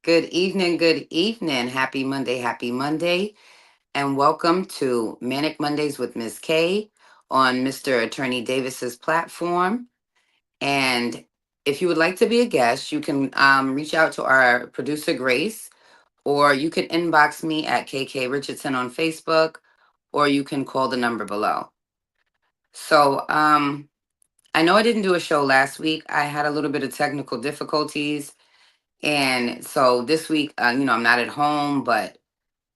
Good evening, good evening. Happy Monday, and welcome to Manic Mondays with Ms. K on Mr. Attorney Davis's platform. And if you would like to be a guest, you can reach out to our producer Grace, or you can inbox me at KK Richardson on Facebook, or you can call the number below. So I know I didn't do a show last week. I had a little bit of technical difficulties. And so this week, I'm not at home, but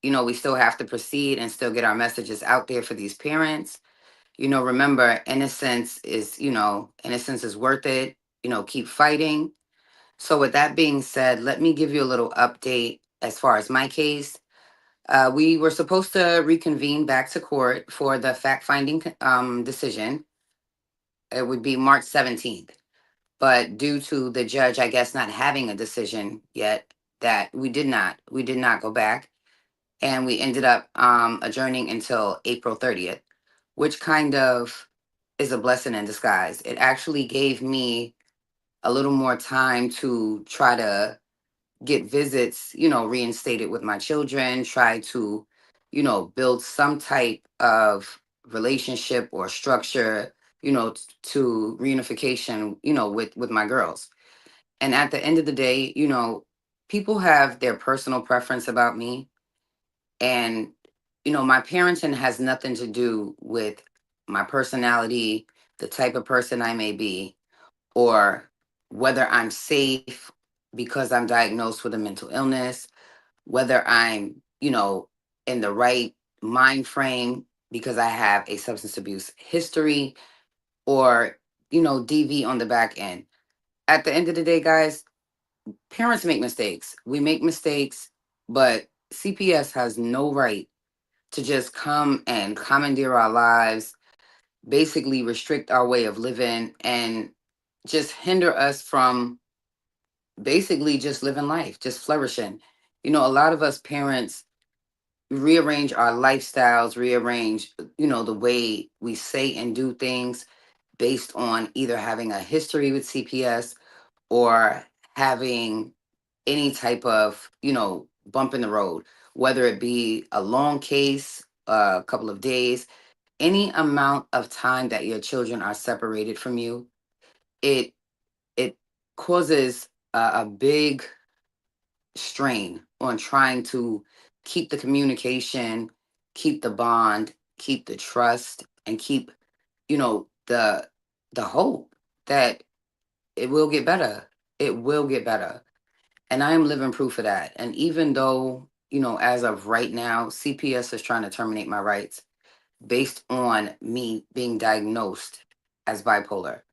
we still have to proceed and still get our messages out there for these parents. Remember, innocence is worth it. Keep fighting. So, with that being said, let me give you a little update as far as my case. We were supposed to reconvene back to court for the fact finding decision. It would be March 17th. But due to the judge, I guess, not having a decision yet, that we did not go back, and we ended up adjourning until April 30th, which kind of is a blessing in disguise. It actually gave me a little more time to try to get visits, reinstated with my children, try to, build some type of relationship or structure, to reunification, with my girls. And at the end of the day, people have their personal preference about me. And, my parenting has nothing to do with my personality, the type of person I may be, or whether I'm safe because I'm diagnosed with a mental illness, whether I'm, in the right mind frame because I have a substance abuse history, or, DV on the back end. At the end of the day, guys, parents make mistakes. We make mistakes, but CPS has no right to just come and commandeer our lives, basically restrict our way of living, and just hinder us from basically just living life, just flourishing. A lot of us parents rearrange our lifestyles, rearrange, the way we say and do things based on either having a history with CPS or having any type of, bump in the road, whether it be a long case, a couple of days, any amount of time that your children are separated from you, it it causes a big strain on trying to keep the communication, keep the bond, keep the trust, and keep, the hope that it will get better. It will get better. And I am living proof of that. And even though, as of right now, CPS is trying to terminate my rights based on me being diagnosed as bipolar.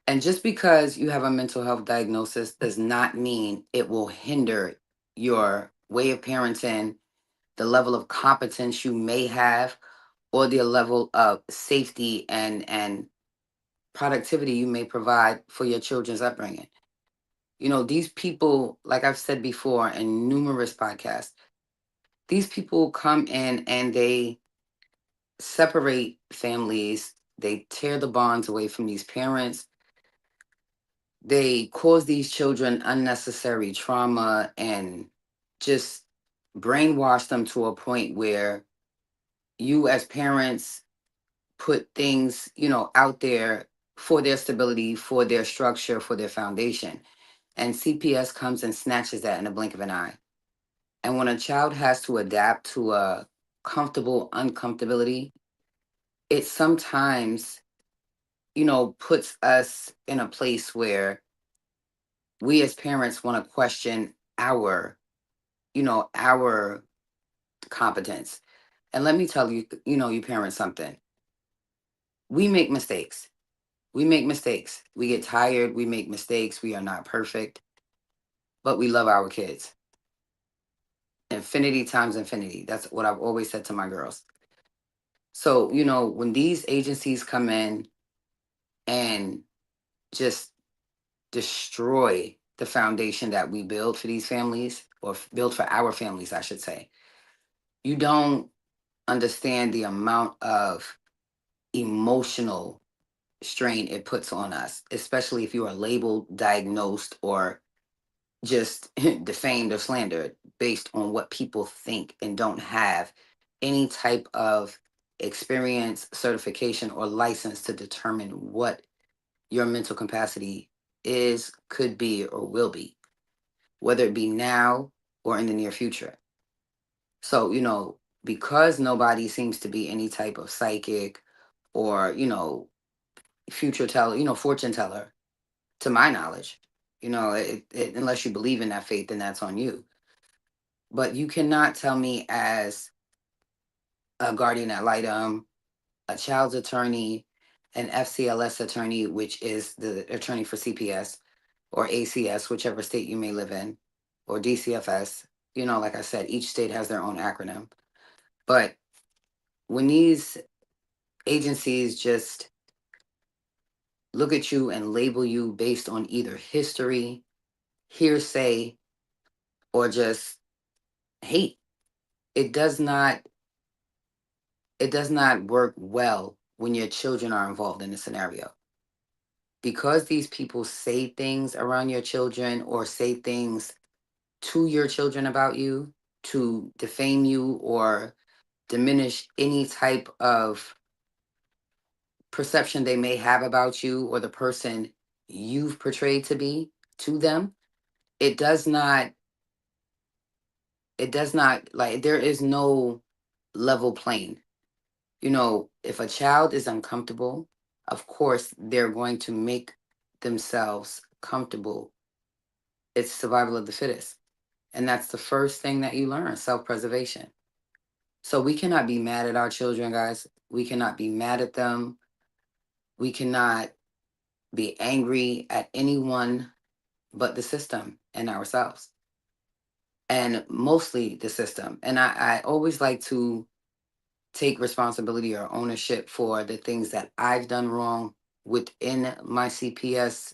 And just because you have a mental health diagnosis does not mean it will hinder your way of parenting, the level of competence you may have, or the level of safety and productivity you may provide for your children's upbringing. These people, like I've said before in numerous podcasts, these people come in and they separate families, they tear the bonds away from these parents, they cause these children unnecessary trauma and just brainwash them to a point where you as parents put things, out there for their stability, for their structure, for their foundation. And CPS comes and snatches that in a blink of an eye. And when a child has to adapt to a comfortable uncomfortability, it sometimes, puts us in a place where we as parents want to question our competence. And let me tell you, you parents something. We make mistakes. We make mistakes. We get tired. We make mistakes. We are not perfect, but we love our kids. Infinity times infinity. That's what I've always said to my girls. So, when these agencies come in and just destroy the foundation that we build for these families, or build for our families, I should say, you don't understand the amount of emotional strain it puts on us, especially if you are labeled, diagnosed, or just defamed or slandered based on what people think and don't have any type of experience, certification, or license to determine what your mental capacity is, could be, or will be, whether it be now or in the near future. So, because nobody seems to be any type of psychic or, future teller, fortune teller, to my knowledge, unless you believe in that faith, then that's on you. But you cannot tell me as a guardian ad litem, a child's attorney, an FCLS attorney, which is the attorney for CPS, or ACS, whichever state you may live in, or DCFS. Like I said, each state has their own acronym. But when these agencies just look at you and label you based on either history, hearsay, or just hate, it does not it does not work well when your children are involved in a scenario. Because these people say things around your children or say things to your children about you to defame you or diminish any type of perception they may have about you or the person you've portrayed to be to them, it does not like there is no level plane. If a child is uncomfortable, of course they're going to make themselves comfortable. It's survival of the fittest. And that's the first thing that you learn, self-preservation. So we cannot be mad at our children, guys. We cannot be mad at them. We cannot be angry at anyone but the system and ourselves. And mostly the system. And I always like to take responsibility or ownership for the things that I've done wrong within my CPS,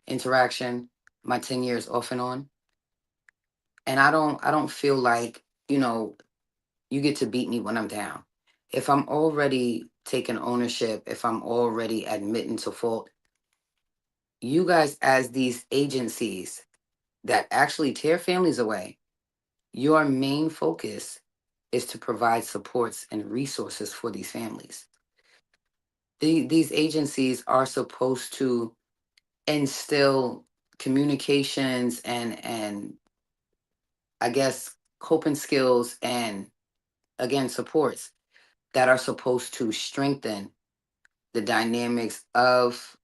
interaction, my 10 years off and on. And I don't feel like, you get to beat me when I'm down. If I'm already taking ownership, if I'm already admitting to fault, you guys as these agencies that actually tear families away, your main focus is to provide supports and resources for these families. These agencies are supposed to instill communications and I guess coping skills and again supports that are supposed to strengthen the dynamics of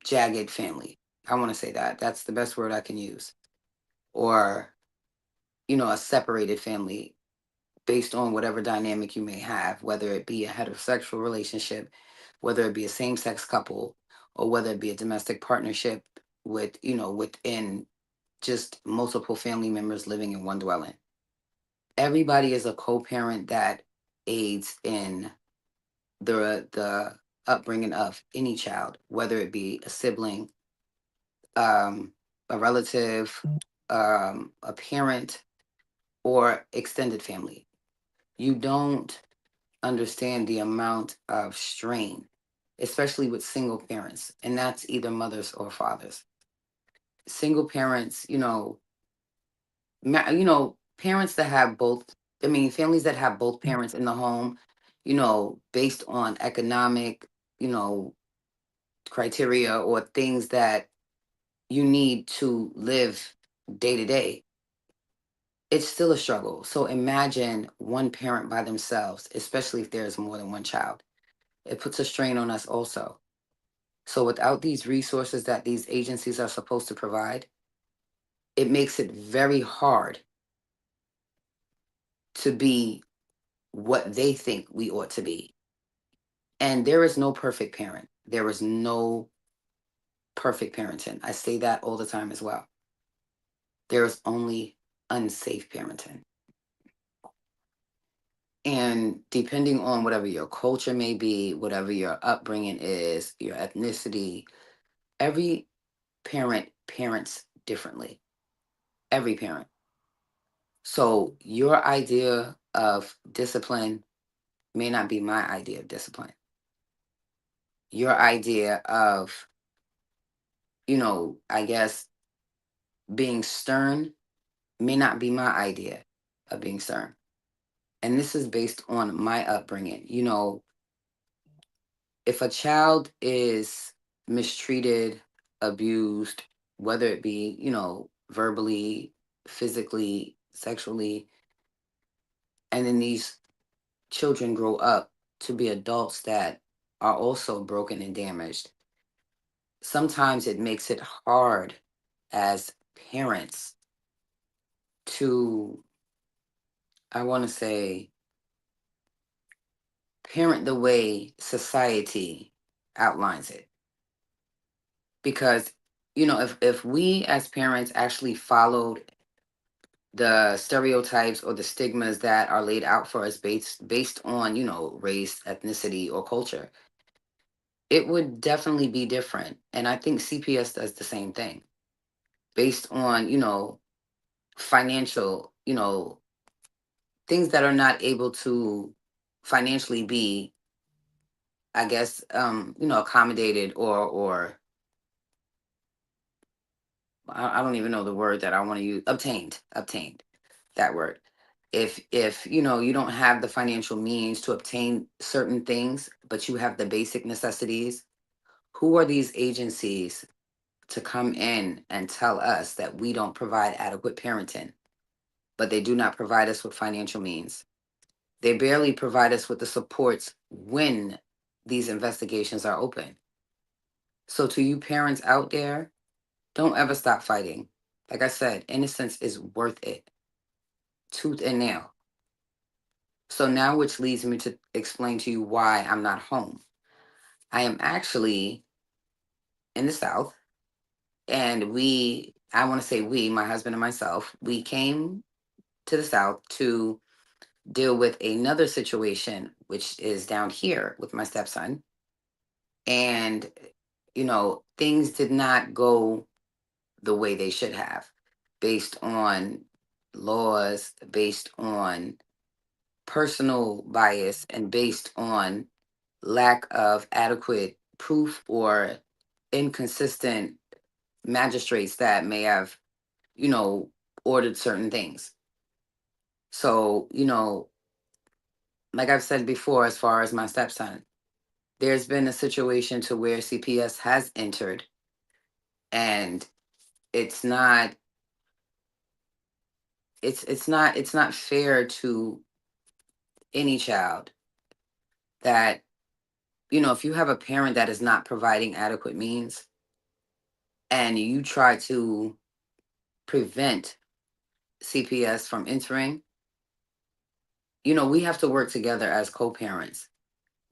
jagged family. I want to say that that's the best word I can use, or a separated family based on whatever dynamic you may have, whether it be a heterosexual relationship, whether it be a same-sex couple, or whether it be a domestic partnership with within just multiple family members living in one dwelling. Everybody is a co-parent that aids in the upbringing of any child, whether it be a sibling, a relative, a parent, or extended family. You don't understand the amount of strain, especially with single parents, and that's either mothers or fathers. Single parents, parents that have both. I mean, families that have both parents in the home, based on economic, you know, criteria or things that you need to live day to day, it's still a struggle. So imagine one parent by themselves, especially if there's more than one child. It puts a strain on us also. So without these resources that these agencies are supposed to provide, it makes it very hard to be what they think we ought to be. And there is no perfect parent. There is no perfect parenting. I say that all the time as well. There is only unsafe parenting. And depending on whatever your culture may be, whatever your upbringing is, your ethnicity, every parent parents differently. Every parent. So your idea of discipline may not be my idea of discipline. Your idea of I guess being stern may not be my idea of being stern. And this is based on my upbringing. If a child is mistreated, abused, whether it be, verbally, physically, sexually, and then these children grow up to be adults that are also broken and damaged, sometimes it makes it hard as parents to, I want to say, parent the way society outlines it. Because, if we as parents actually followed the stereotypes or the stigmas that are laid out for us based on, race, ethnicity, or culture, it would definitely be different. And I think CPS does the same thing based on, financial, things that are not able to financially be, I guess, accommodated, or I don't even know the word that I want to use. Obtained, that word. If you don't have the financial means to obtain certain things, but you have the basic necessities, who are these agencies to come in and tell us that we don't provide adequate parenting, but they do not provide us with financial means? They barely provide us with the supports when these investigations are open. So to you parents out there, don't ever stop fighting. Like I said, innocence is worth it, tooth and nail. So now, which leads me to explain to you why I'm not home. I am actually in the South, and I want to say we, my husband and myself, we came to the South to deal with another situation, which is down here with my stepson. And, things did not go the way they should have, based on laws, based on personal bias, and based on lack of adequate proof or inconsistent magistrates that may have, you know, ordered certain things. So, like I've said before, as far as my stepson, there's been a situation to where CPS has entered, and it's not it's not fair to any child that, if you have a parent that is not providing adequate means and you try to prevent CPS from entering, we have to work together as co-parents.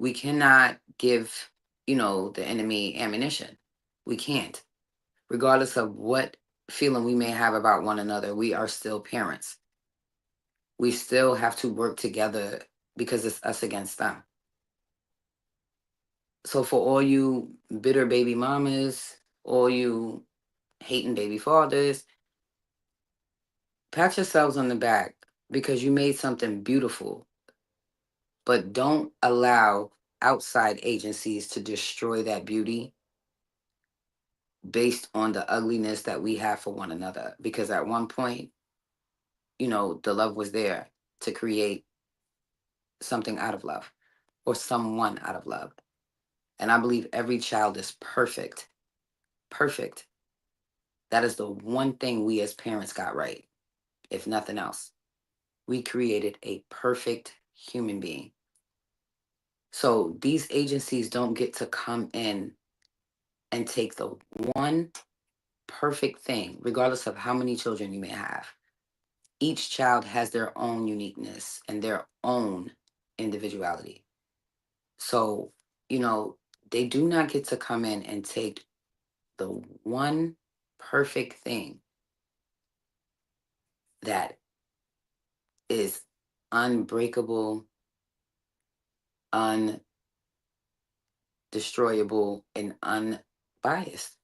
We cannot give, the enemy ammunition. We can't. Regardless of what feeling we may have about one another, we are still parents. We still have to work together because it's us against them. So for all you bitter baby mamas, all you hating baby fathers, pat yourselves on the back because you made something beautiful. But don't allow outside agencies to destroy that beauty based on the ugliness that we have for one another. Because at one point, the love was there to create something out of love or someone out of love. And I believe every child is perfect. Perfect. That is the one thing we as parents got right, if nothing else. We created a perfect human being. So these agencies don't get to come in and take the one perfect thing, regardless of how many children you may have. Each child has their own uniqueness and their own individuality. So, you know, they do not get to come in and take the one perfect thing that is unbreakable, undestroyable, and unbiased.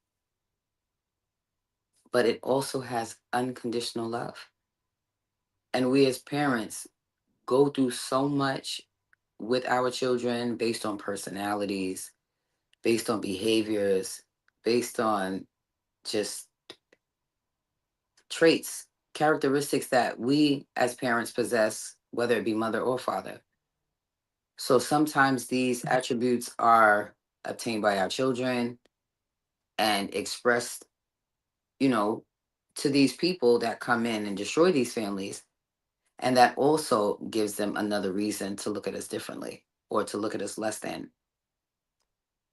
But it also has unconditional love. And we as parents go through so much with our children based on personalities, based on behaviors, based on just traits, characteristics that we as parents possess, whether it be mother or father. So sometimes these attributes are obtained by our children and expressed, you know, to these people that come in and destroy these families. And that also gives them another reason to look at us differently or to look at us less than.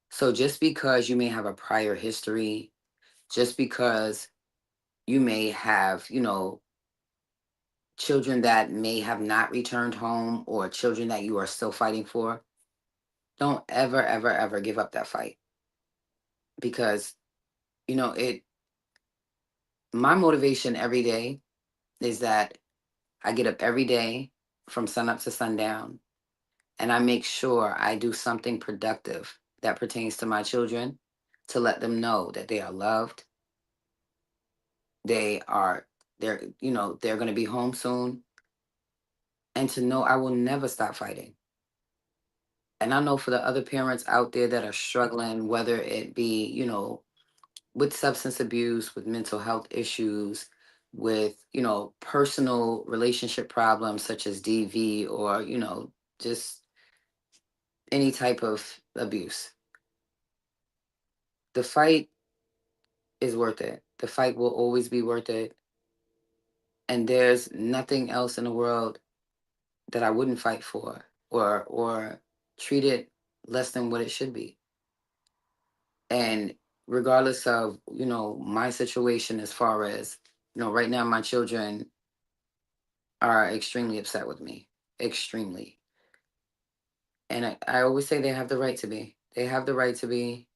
So just because you may have a prior history, just because you may have, children that may have not returned home or children that you are still fighting for, don't ever, ever, ever give up that fight. Because, it, my motivation every day is that I get up every day from sun up to sundown and I make sure I do something productive that pertains to my children to let them know that they are loved. They are, they're going to be home soon, and to know I will never stop fighting. And I know for the other parents out there that are struggling, whether it be, with substance abuse, with mental health issues, with, personal relationship problems such as DV or, just any type of abuse. The fight is worth it. The fight will always be worth it. And there's nothing else in the world that I wouldn't fight for or treat it less than what it should be. And regardless of, my situation as far as, right now my children are extremely upset with me. Extremely. And I always say they have the right to be. They have the right to be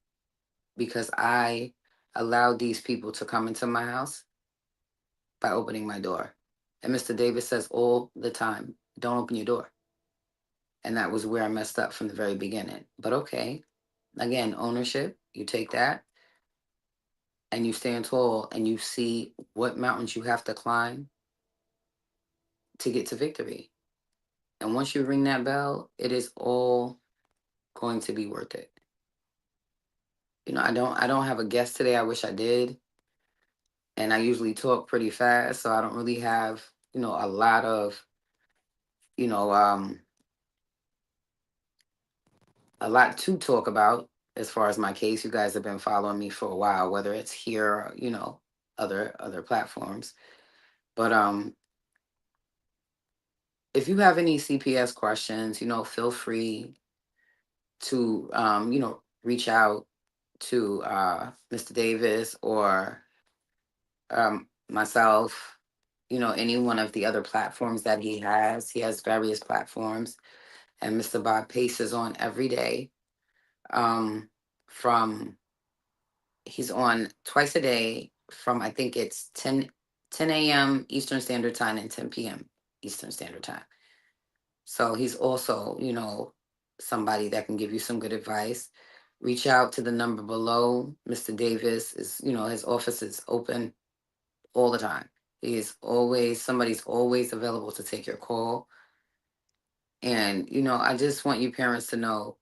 because I allowed these people to come into my house by opening my door. And Mr. Davis says all the time, don't open your door. And that was where I messed up from the very beginning. But okay, again, ownership, you take that and you stand tall and you see what mountains you have to climb to get to victory. And once you ring that bell, it is all going to be worth it. I don't have a guest today. I wish I did. And I usually talk pretty fast, so I don't really have, a lot of, you know, um a lot to talk about as far as my case. You guys have been following me for a while, whether it's here or, other platforms. But if you have any CPS questions, feel free to reach out to Mr. Davis or myself, any one of the other platforms that he has. He has various platforms, and Mr. Bob Pace is on every day. From He's on twice a day from I think it's 10 a.m. Eastern Standard Time and 10 p.m. Eastern Standard Time. So he's also, somebody that can give you some good advice. Reach out to the number below. Mr. Davis is, his office is open all the time. Somebody's always available to take your call. And, I just want you parents to know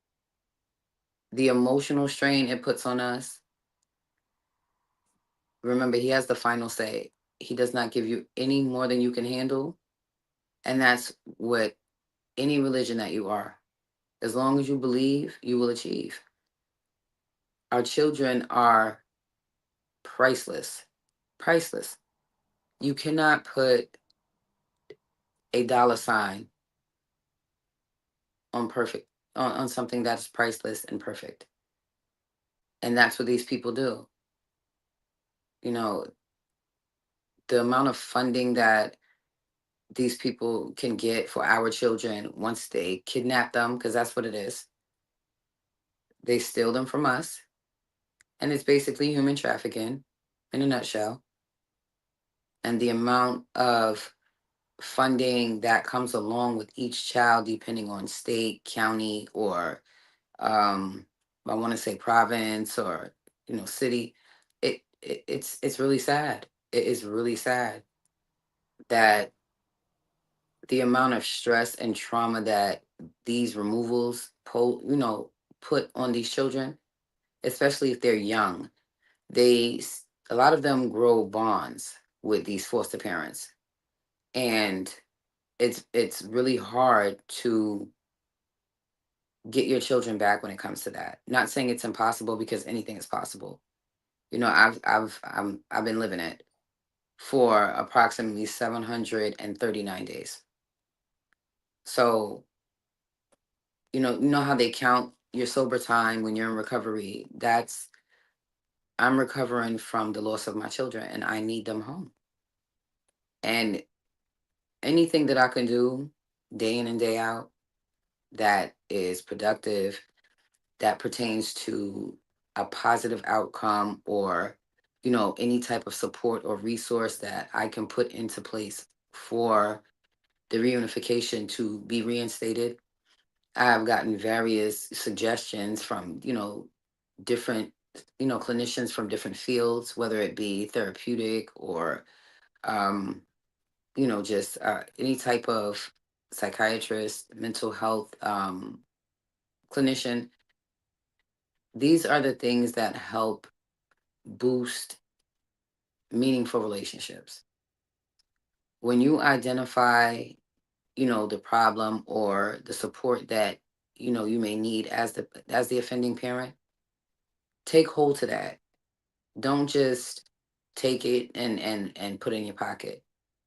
the emotional strain it puts on us. Remember, he has the final say. He does not give you any more than you can handle. And that's what any religion that you are. As long as you believe, you will achieve. Our children are priceless. Priceless. You cannot put a dollar sign on perfect on something that's priceless and perfect. And that's what these people do. You know, the amount of funding that these people can get for our children once they kidnap them, because that's what it is. They steal them from us, and it's basically human trafficking in a nutshell. And the amount of funding that comes along with each child, depending on state, county, or I want to say province or city, it's really sad. It is really sad that the amount of stress and trauma that these removals put on these children, especially if they're young. They a lot of them grow bonds with these foster parents, and it's really hard to get your children back when it comes to that. Not saying it's impossible, because anything is possible. I've been living it for approximately 739 days. So, you know how they count your sober time when you're in recovery. That's I'm recovering from the loss of my children, and I need them home. And anything that I can do day in and day out that is productive, that pertains to a positive outcome, or any type of support or resource that I can put into place for the reunification to be reinstated. I've gotten various suggestions from different clinicians from different fields, whether it be therapeutic or um just any type of psychiatrist, mental health clinician. These are the things that help boost meaningful relationships. When you identify, the problem or the support that you may need as the offending parent, take hold to that. Don't just take it and put it in your pocket.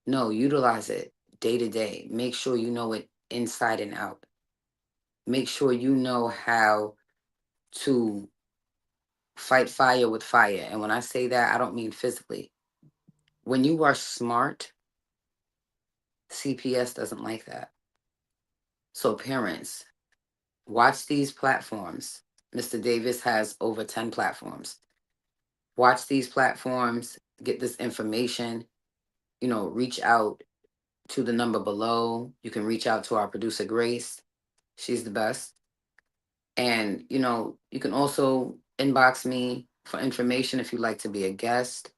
No, utilize it day to day. Make sure you know it inside and out. Make sure you know how to fight fire with fire. And when I say that, I don't mean physically. When you are smart, CPS doesn't like that. So, parents, watch these platforms. Mr. Davis has over 10 platforms. Watch these platforms, get this information, reach out to the number below. You can reach out to our producer, Grace. She's the best. And, you can also inbox me for information if you'd like to be a guest.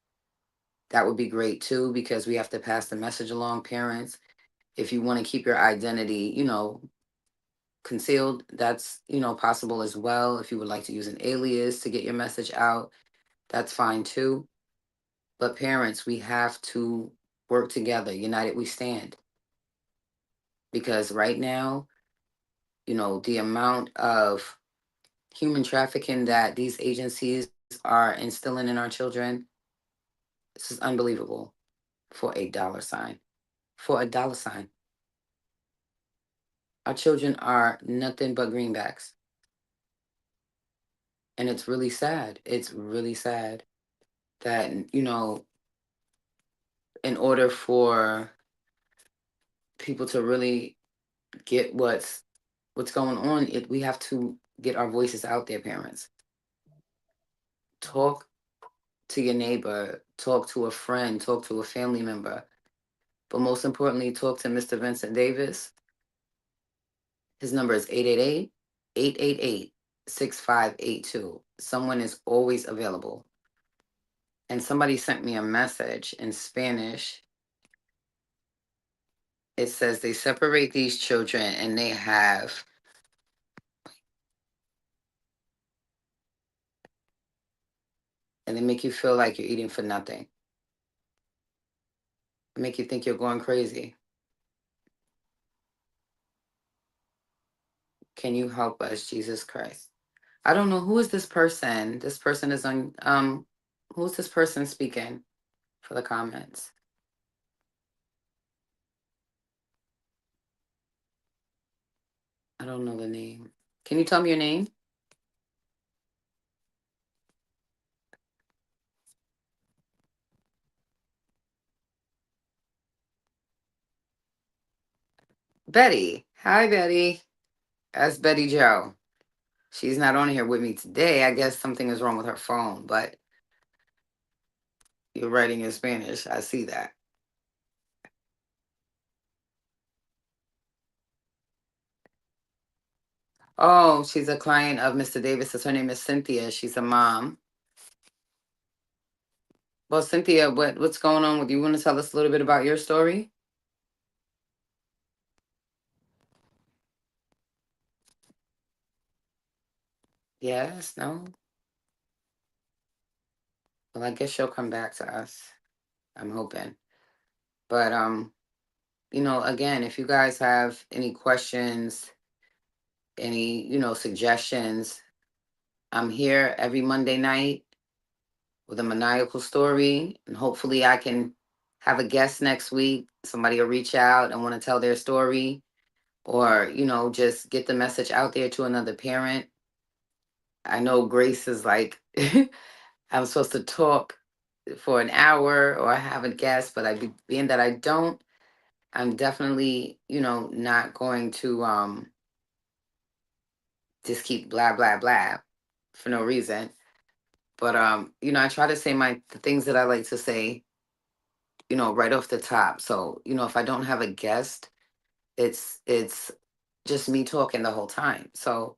That would be great too, because we have to pass the message along, parents. If you want to keep your identity, concealed, that's, possible as well. If you would like to use an alias to get your message out, that's fine too. But parents, we have to work together. United we stand. Because right now, the amount of human trafficking that these agencies are instilling in our children, this is unbelievable. For a dollar sign. For a dollar sign. Our children are nothing but greenbacks. And it's really sad. It's really sad that, in order for people to really get what's going on, we have to get our voices out there, parents. Talk to your neighbor, talk to a friend, talk to a family member. But most importantly, talk to Mr. Vincent Davis. His number is 888-888-6582. Someone is always available. And somebody sent me a message in Spanish. It says they separate these children and they make you feel like you're eating for nothing. Make you think you're going crazy. Can you help us, Jesus Christ? I don't know, who is this person. This person is on who's this person speaking for the comments? I don't know the name. Can you tell me your name? Betty. Hi, Betty. That's Betty Joe. She's not on here with me today. I guess something is wrong with her phone, but you're writing in Spanish. I see that. Oh, she's a client of Mr. Davis's. Her name is Cynthia. She's a mom. Well, Cynthia, what's going on with you? Want to tell us a little bit about your story? Yes, no. Well, I guess she'll come back to us. I'm hoping. But again, if you guys have any questions, any, suggestions, I'm here every Monday night with a maniacal story. And hopefully I can have a guest next week. Somebody will reach out and want to tell their story, or, just get the message out there to another parent. I know Grace is like, I'm supposed to talk for an hour or have a guest, but being that I don't, I'm definitely, not going to just keep blah blah blah for no reason. But I try to say the things that I like to say, right off the top. So, if I don't have a guest, it's just me talking the whole time. So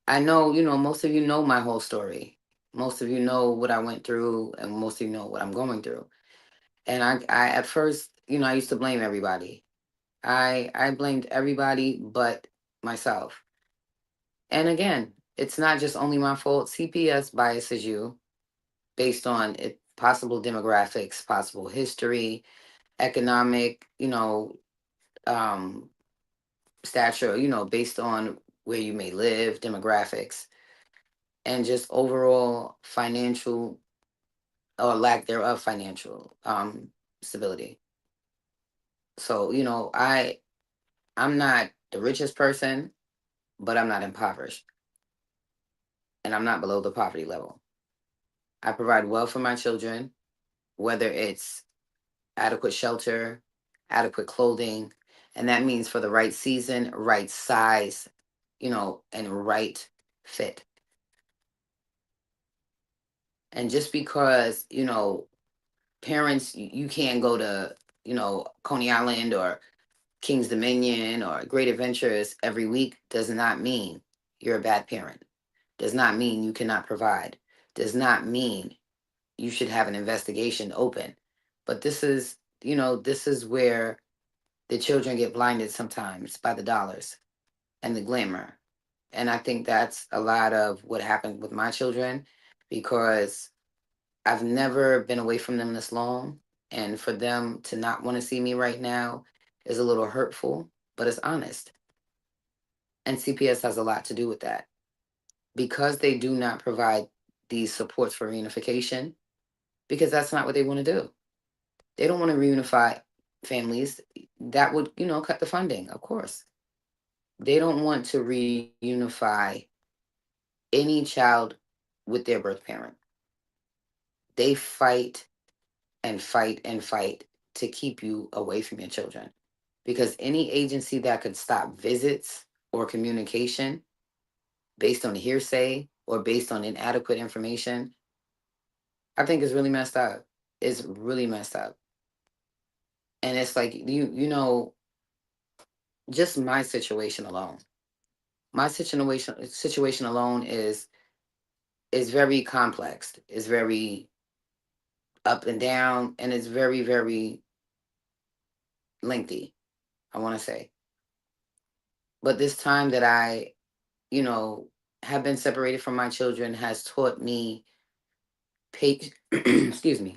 I know, most of you know my whole story. Most of you know what I went through, and most of you know what I'm going through. And I at first, I used to blame everybody. I blamed everybody but myself. And again, it's not just only my fault. CPS biases you based on possible demographics, possible history, economic, um, stature, based on where you may live, demographics, and just overall financial or lack thereof financial stability. So, I'm not the richest person, but I'm not impoverished, and I'm not below the poverty level. I provide well for my children, whether it's adequate shelter, adequate clothing, and that means for the right season, right size, and right fit. And just because, parents, you can't go to, Coney Island or King's Dominion or Great Adventures every week does not mean you're a bad parent. Does not mean you cannot provide. Does not mean you should have an investigation open. But this is where the children get blinded sometimes by the dollars and the glamour. And I think that's a lot of what happened with my children, because I've never been away from them this long. And for them to not want to see me right now is a little hurtful, but it's honest. And CPS has a lot to do with that, because they do not provide these supports for reunification, because that's not what they want to do. They don't want to reunify families. That would, cut the funding, of course. They don't want to reunify any child with their birth parent. They fight and fight and fight to keep you away from your children, because any agency that could stop visits or communication based on hearsay or based on inadequate information, I think is really messed up. It's really messed up. And it's like, just my situation alone. My situation alone is very complex. It's very up and down, and it's very, very lengthy, I want to say. But this time that I, you know, have been separated from my children has taught me excuse me,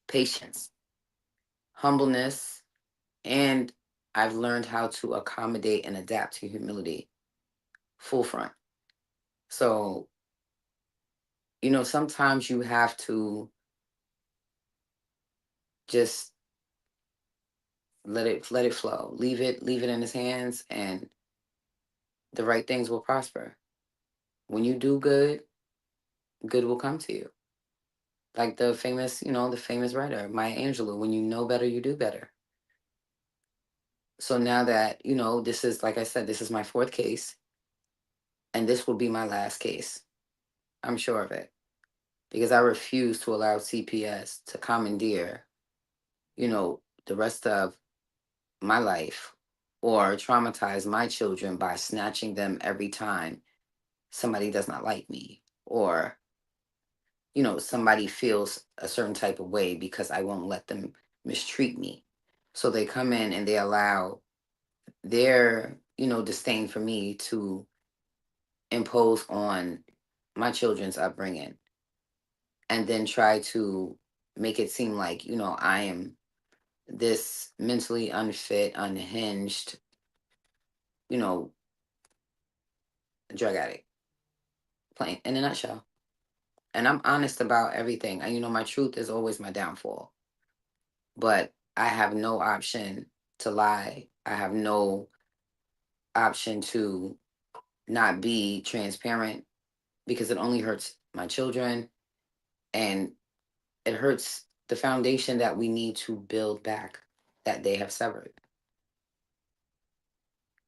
patience, humbleness, and I've learned how to accommodate and adapt to humility full front. So, sometimes you have to just let it flow. Leave it in his hands, and the right things will prosper. When you do good, good will come to you. Like the famous writer, Maya Angelou, when you know better, you do better. So now that, this is, like I said, this is my fourth case, and this will be my last case. I'm sure of it, because I refuse to allow CPS to commandeer, the rest of my life, or traumatize my children by snatching them every time somebody does not like me, or, somebody feels a certain type of way because I won't let them mistreat me. So they come in and they allow their, disdain for me to impose on my children's upbringing. and then try to make it seem like, I am this mentally unfit, unhinged, you know, drug addict, plain in a nutshell. And I'm honest about everything. And my truth is always my downfall. But I have no option to lie. I have no option to not be transparent because it only hurts my children and it hurts the foundation that we need to build back that they have severed.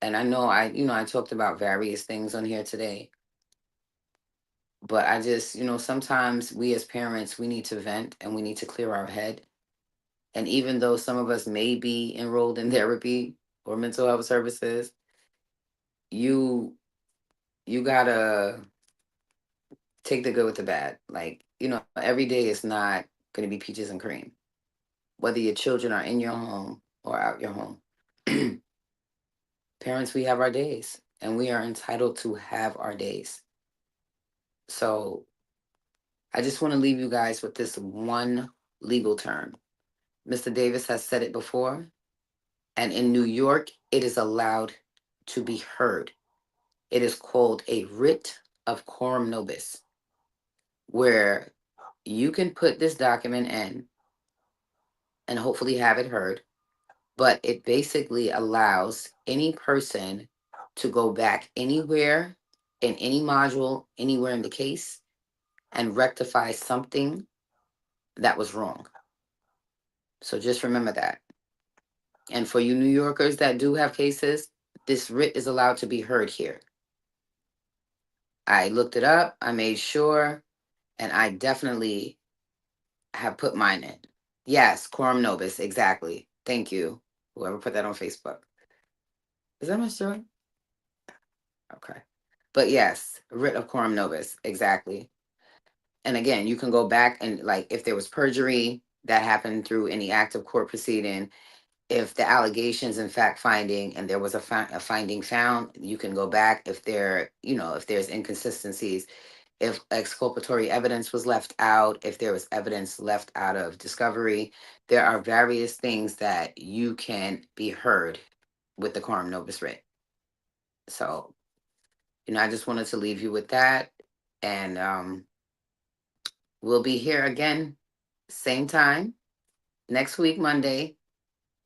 And I know I talked about various things on here today, but I just, sometimes we as parents, we need to vent and we need to clear our head. And even though some of us may be enrolled in therapy or mental health services, you you gotta take the good with the bad. Like, every day is not gonna be peaches and cream, whether your children are in your home or out your home. Parents, we have our days and we are entitled to have our days. So I just want to leave you guys with this one legal term. Mr. Davis has said it before, and in New York, it is allowed to be heard. It is called a writ of quorum nobis, where you can put this document in and hopefully have it heard, but it basically allows any person to go back anywhere in any module, anywhere in the case, and rectify something that was wrong. So just remember that. And for you New Yorkers that do have cases, this writ is allowed to be heard here. I looked it up, I made sure, and I definitely have put mine in. Yes, quorum nobis, exactly. Thank you. Whoever put that on Facebook. Is that my story? Okay. But yes, writ of quorum nobis, exactly. And again, you can go back and like if there was perjury that happened through any active court proceeding, if the allegations and fact finding and there was a finding found, you can go back if if there's inconsistencies, if exculpatory evidence was left out, if there was evidence left out of discovery, there are various things that you can be heard with the quorum nobis writ. So, I just wanted to leave you with that. And we'll be here again, same time, next week, Monday.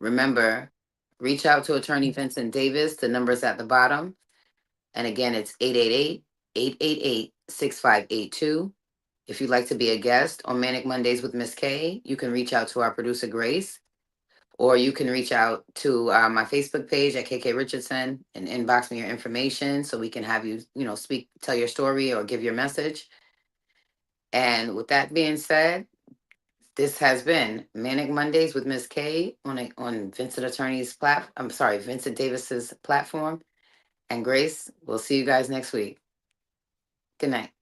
Remember, reach out to Attorney Vincent Davis. The number's at the bottom. And again, it's 888-888-6582. If you'd like to be a guest on Manic Mondays with Miss K, you can reach out to our producer, Grace, or you can reach out to my Facebook page at KK Richardson and inbox me your information so we can have you, speak, tell your story or give your message. And with that being said, this has been Manic Mondays with Miss K on Vincent Davis's platform. And Grace, we'll see you guys next week. Good night.